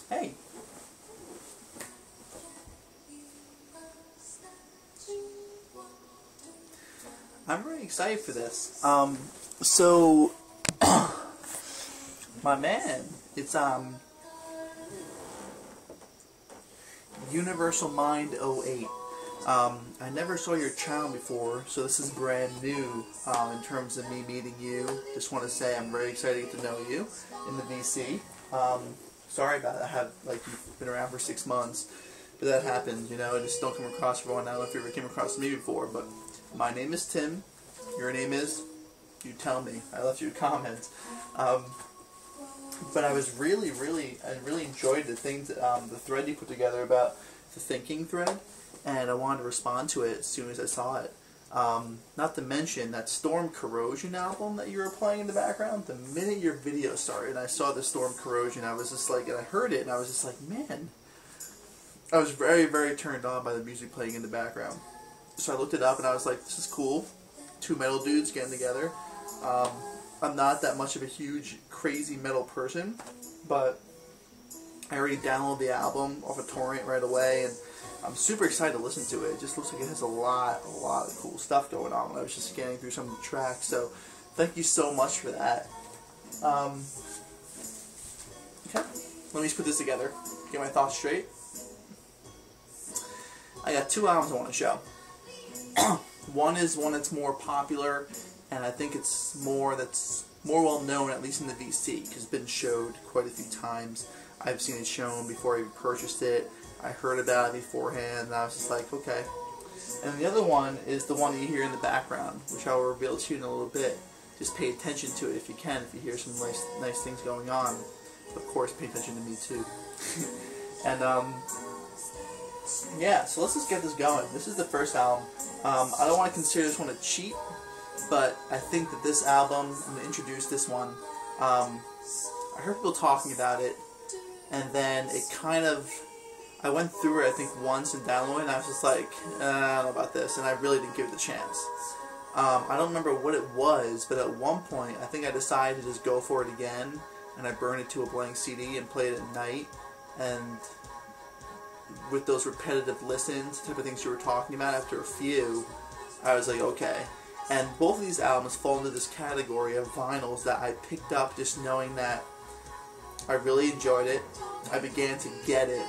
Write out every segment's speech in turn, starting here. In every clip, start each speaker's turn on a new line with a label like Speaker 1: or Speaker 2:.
Speaker 1: Hey. I'm really excited for this. So my man, it's Universal Mind 08. I never saw your channel before, so this is brand new in terms of me meeting you. Just want to say I'm very excited to get to know you in the VC. Sorry about it. You've been around for 6 months, but that happens, you know. I just don't come across everyone. I don't know if you ever came across me before, but my name is Tim. Your name is? You tell me. I left you a comment. But I really enjoyed the things, the thread you put together about the thinking thread, and I wanted to respond to it as soon as I saw it. Not to mention that Storm Corrosion album that you were playing in the background. The minute your video started and I saw the Storm Corrosion, I was just like, and I heard it, and I was just like, man. I was very turned on by the music playing in the background. So I looked it up and I was like, this is cool. 2 metal dudes getting together. I'm not that much of a huge, crazy metal person, but I already downloaded the album off a torrent right away, and I'm super excited to listen to it. It just looks like it has a lot of cool stuff going on when I was just scanning through some of the tracks, so thank you so much for that. Okay, let me just put this together, get my thoughts straight. I got 2 albums I want to show. One is one that's more popular, and I think it's more well known, at least in the VC, because it's been showed quite a few times. I've seen it shown before I even purchased it. I heard about it beforehand, and I was just like, okay. And the other one is the one that you hear in the background, which I will reveal to you in a little bit. Just pay attention to it if you can, if you hear some nice things going on. Of course, pay attention to me too. And yeah, so let's just get this going. This is the first album. I don't want to consider this one a cheat, but I think that this album, I'm going to introduce this one. I heard people talking about it, and then it kind of, I went through it I think once and downloaded, and I was just like, I don't know about this, and I really didn't give it a chance. I don't remember what it was, but at one point I think I decided to just go for it again, and I burned it to a blank CD and played it at night, and with those repetitive listens, type of things you were talking about, after a few, I was like, okay. And both of these albums fall into this category of vinyls that I picked up just knowing that I really enjoyed it. I began to get it,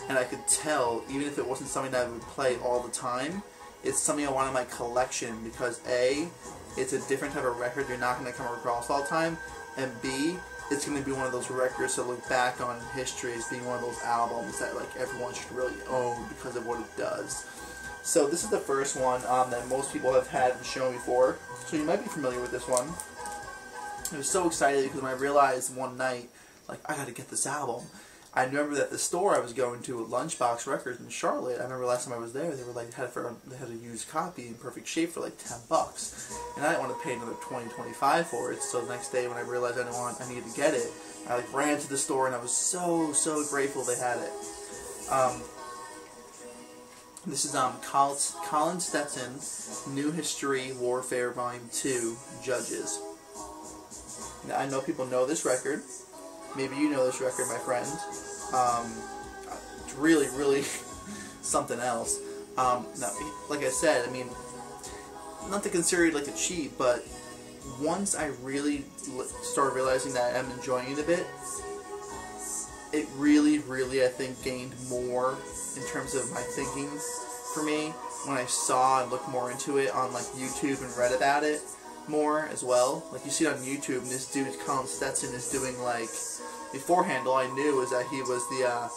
Speaker 1: and I could tell, even if it wasn't something that I would play all the time, it's something I want in my collection because A, it's a different type of record you're not going to come across all the time, and B, it's going to be one of those records to look back on in history as being one of those albums that like everyone should really own because of what it does. So this is the first one that most people have had and shown before, so you might be familiar with this one. I was so excited because when I realized one night, like, I gotta get this album. I remember that the store I was going to at Lunchbox Records in Charlotte, I remember last time I was there, they were like, they had a used copy in perfect shape for like $10. And I didn't want to pay another $20, $25 for it, so the next day when I realized I needed to get it, I like ran to the store and I was so grateful they had it. This is Colin Stetson, New History Warfare Volume 2, Judges. Now, I know people know this record. Maybe you know this record, my friend. It's really something else. Now, like I said, I mean, not to consider it like a cheat, but once I really started realizing that I'm enjoying it a bit, it really, I think, gained more in terms of my thinking for me when I saw and looked more into it on like YouTube and read about it more as well. Like you see it on YouTube, and this dude Colin Stetson is doing like, beforehand all I knew was that he was the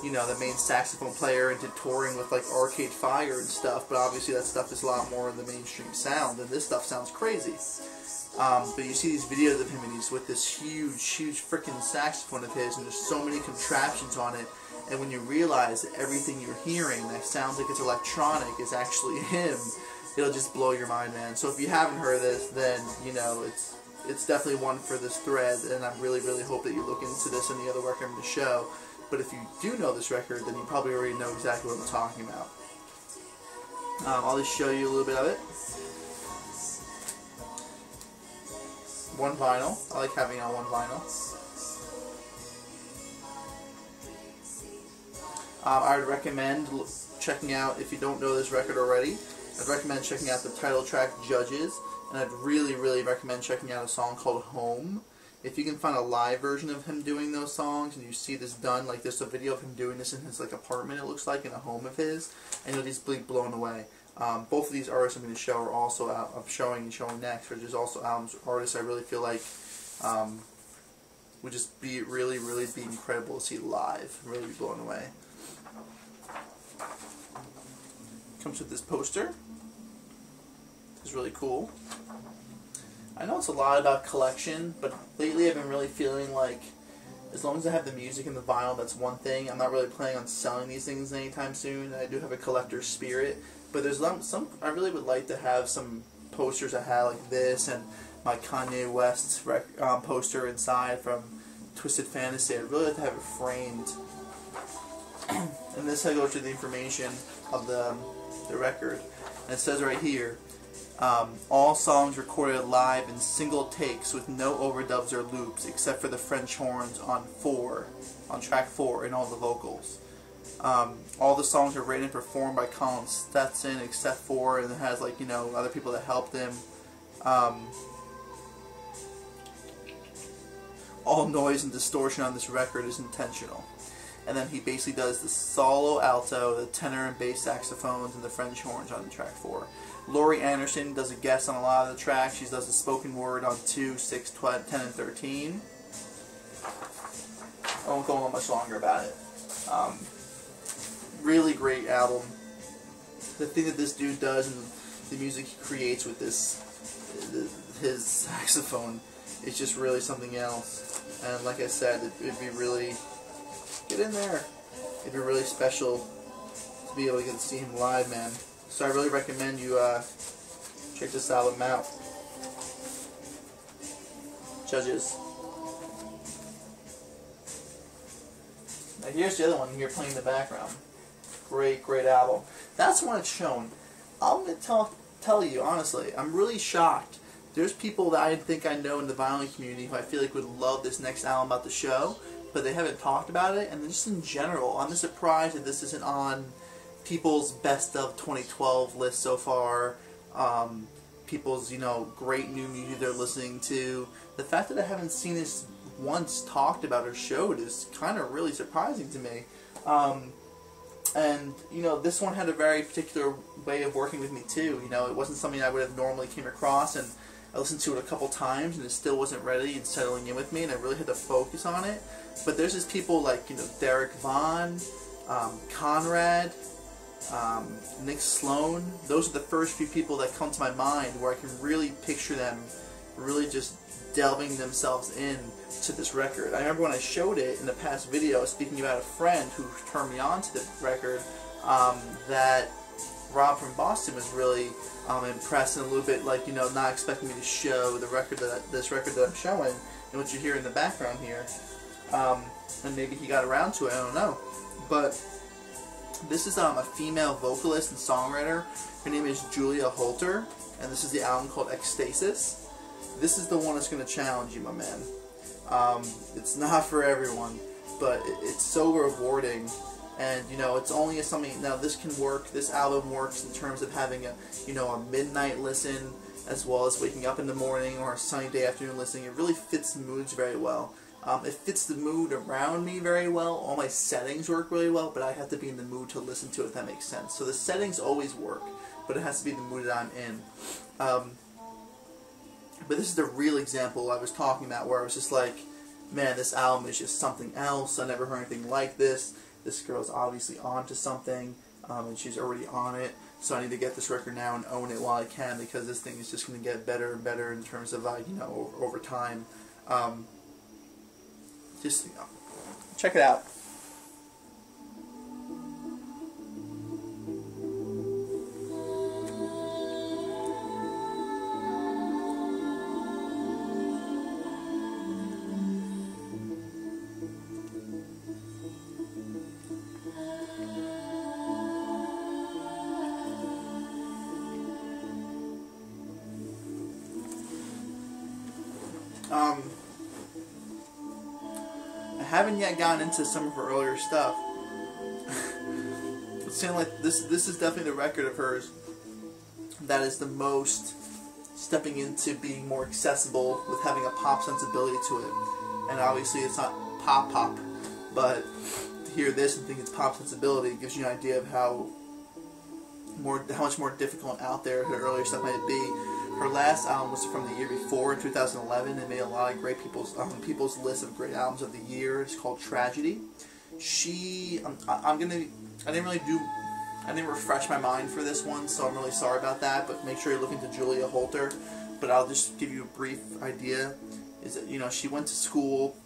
Speaker 1: you know, the main saxophone player and did touring with like Arcade Fire and stuff, but obviously that stuff is a lot more in the mainstream sound, and this stuff sounds crazy. But you see these videos of him, and he's with this huge freaking saxophone of his, and there's so many contraptions on it, and when you realize that everything you're hearing that sounds like it's electronic is actually him, it'll just blow your mind, man. So if you haven't heard this, then, you know, it's definitely one for this thread, and I really hope that you look into this and the other record in the show. But if you do know this record, then you probably already know exactly what I'm talking about. I'll just show you a little bit of it. One vinyl. I like having it on one vinyl. I would recommend checking out, if you don't know this record already, I'd recommend checking out the title track, Judges, and I'd really, really recommend checking out a song called Home. If you can find a live version of him doing those songs, and you see this done, like there's a video of him doing this in his like apartment, it looks like, in a home of his, and you'll just be blown away. Both of these artists I'm going to show are also out, I'm showing next, which is also artists I really feel like would just be really, really be incredible to see live, really be blown away. Comes with this poster. It's really cool. I know it's a lot about collection, but lately I've been really feeling like as long as I have the music and the vinyl, that's one thing. I'm not really planning on selling these things anytime soon. I do have a collector's spirit, but there's some I really would like to have some posters I have like this, and my Kanye West poster inside from Twisted Fantasy. I'd really like to have it framed. And this I go to the information of the record. And it says right here, all songs recorded live in single takes with no overdubs or loops except for the French horns on track 4 and all the vocals. All the songs are written and performed by Colin Stetson except for, and it has like, you know, other people that helped him. All noise and distortion on this record is intentional. And then he basically does the solo alto, the tenor and bass saxophones, and the French horns on track 4. Laurie Anderson does a guest on a lot of the tracks. She does the spoken word on 2, 6, 12, 10, and 13. I won't go on much longer about it. Really great album. The thing that this dude does and the music he creates with his saxophone is just really something else. And like I said, it'd be really, get in there. It'd be really special to be able to get to see him live, man. So I really recommend you check this album out. Judges. Now here's the other one here playing in the background. Great, great album. That's when it's shown. I'm going to tell you, honestly, I'm really shocked. There's people that I think I know in the violin community who I feel like would love this next album about the show, but they haven't talked about it. And just in general, I'm surprised that this isn't on people's best of 2012 list so far. People's, you know, great new music they're listening to. The fact that I haven't seen this once talked about or showed is kind of really surprising to me. And, you know, this one had a very particular way of working with me too. You know, it wasn't something I would have normally came across, and I listened to it a couple times and it still wasn't ready and settling in with me, and I really had to focus on it. But there's just people like, you know, Derek Vaughn, Conrad, Nick Sloan. Those are the first few people that come to my mind where I can really picture them really just delving themselves in to this record. I remember when I showed it in the past video, speaking about a friend who turned me on to the record, that Rob from Boston was really impressed and a little bit like, you know, not expecting me to show the record this record that I'm showing and what you hear in the background here. And maybe he got around to it, I don't know. But this is a female vocalist and songwriter. Her name is Julia Holter, and this is the album called Ecstasis. This is the one that's going to challenge you, my man. It's not for everyone, but it's so rewarding. And, you know, it's only something, now this can work, this album works in terms of having a, you know, a midnight listen as well as waking up in the morning or a sunny day afternoon listening. It really fits the moods very well. It fits the mood around me very well. All my settings work really well, but I have to be in the mood to listen to it, if that makes sense. So the settings always work, but it has to be the mood that I'm in. But this is the real example I was talking about where I was just like, man, this album is just something else. I never heard anything like this. This girl's obviously onto something, and she's already on it. So I need to get this record now and own it while I can, because this thing is just going to get better and better in terms of, you know, over time. Just, you know, check it out. I haven't yet gotten into some of her earlier stuff. saying like this is definitely the record of hers that is the most stepping into being more accessible with having a pop sensibility to it. And obviously it's not pop, but to hear this and think it's pop sensibility gives you an idea of how much more difficult and out there her earlier stuff might be. Her last album was from the year before, in 2011. It made a lot of great people's list of great albums of the year. It's called Tragedy. I didn't refresh my mind for this one, so I'm really sorry about that. But make sure you look into Julia Holter. But I'll just give you a brief idea. Is that, you know, she went to school.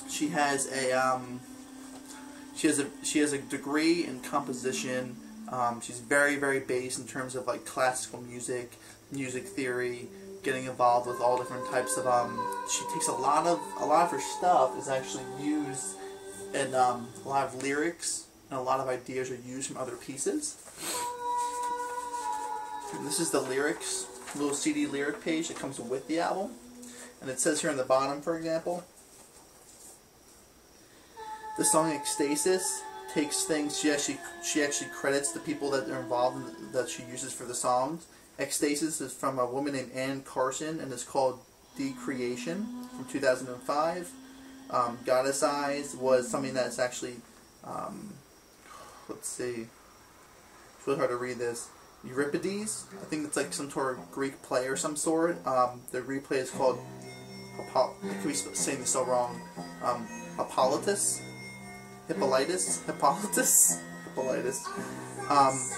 Speaker 1: She has a degree in composition. She's very, very based in terms of like classical music, music theory, getting involved with all different types of. She takes a lot of her stuff is actually used in a lot of lyrics, and a lot of ideas are used from other pieces. And this is the lyrics, little CD lyric page that comes with the album, and it says here on the bottom, for example, the song Ecstasis takes things, she actually credits the people that are involved in, that she uses for the songs. Ecstasis is from a woman named Ann Carson and is called Decreation from 2005. Goddess Eyes was something that's actually, let's see, it's really hard to read this. Euripides, I think it's like some sort of Greek play or some sort. The replay is called, I could be saying this so wrong, Hippolytus.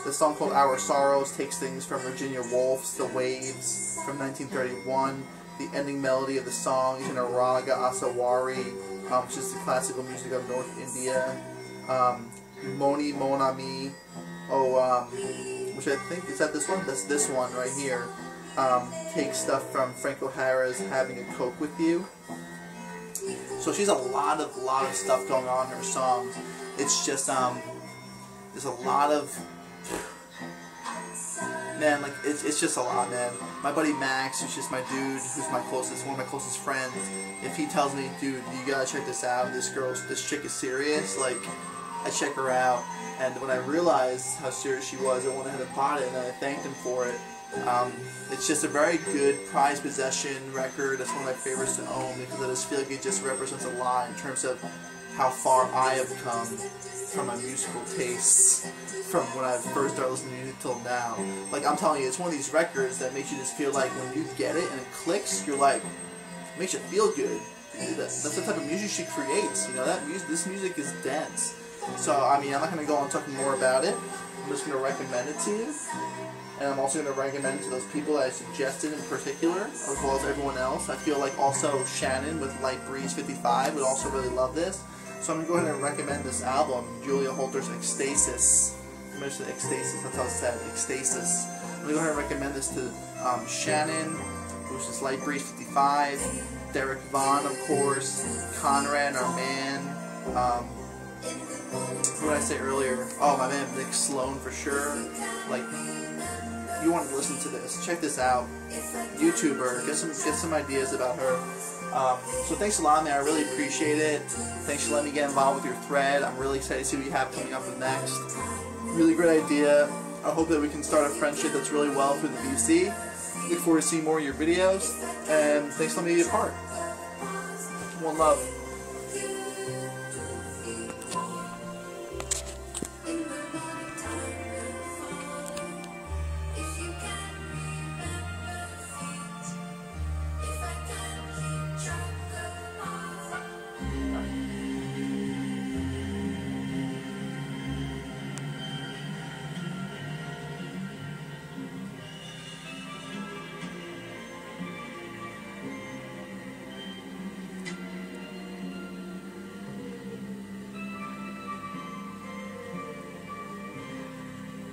Speaker 1: The song called Our Sorrows takes things from Virginia Woolf's The Waves from 1931. The ending melody of the song is in a raga asawari, which is the classical music of North India. Moni Mon Ami, which I think, is that this one? That's this one right here. Takes stuff from Frank O'Hara's Having a Coke with You. So she's a lot of stuff going on in her songs. It's just there's a lot of, man, like it's just a lot, man. My buddy Max, who's just my dude, who's one of my closest friends, if he tells me, dude, you gotta check this out, this chick is serious, like, I check her out, and when I realized how serious she was, I went ahead and bought it, and I thanked him for it. It's just a very good prized possession record. It's one of my favorites to own because I just feel like it just represents a lot in terms of how far I have come from my musical tastes from when I first started listening to music till now. Like, I'm telling you, it's one of these records that makes you just feel like when you get it and it clicks, you're like, it makes you feel good. That's the type of music she creates. You know, this music is dense. So, I mean, I'm not going to go on talking more about it. I'm just going to recommend it to you. And I'm also going to recommend it to those people that I suggested in particular, as well as everyone else. I feel like also Shannon with Light Breeze 55 would also really love this. So I'm going to go ahead and recommend this album, Julia Holter's Ecstasis. I mentioned Ecstasis, that's how it's said, Ecstasis. I'm going to go ahead and recommend this to Shannon, which is Light Breeze 55, Derek Vaughn, of course, Conrad, our man, what did I say earlier? Oh, my man Nick Sloan for sure. Like, you want to listen to this, check this out. YouTuber, get some ideas about her. So thanks a lot, man. I really appreciate it. Thanks for letting me get involved with your thread. I'm really excited to see what you have coming up next. Really great idea. I hope that we can start a friendship that's really well through the VC. Look forward to seeing more of your videos. And thanks for letting me be a part. One love.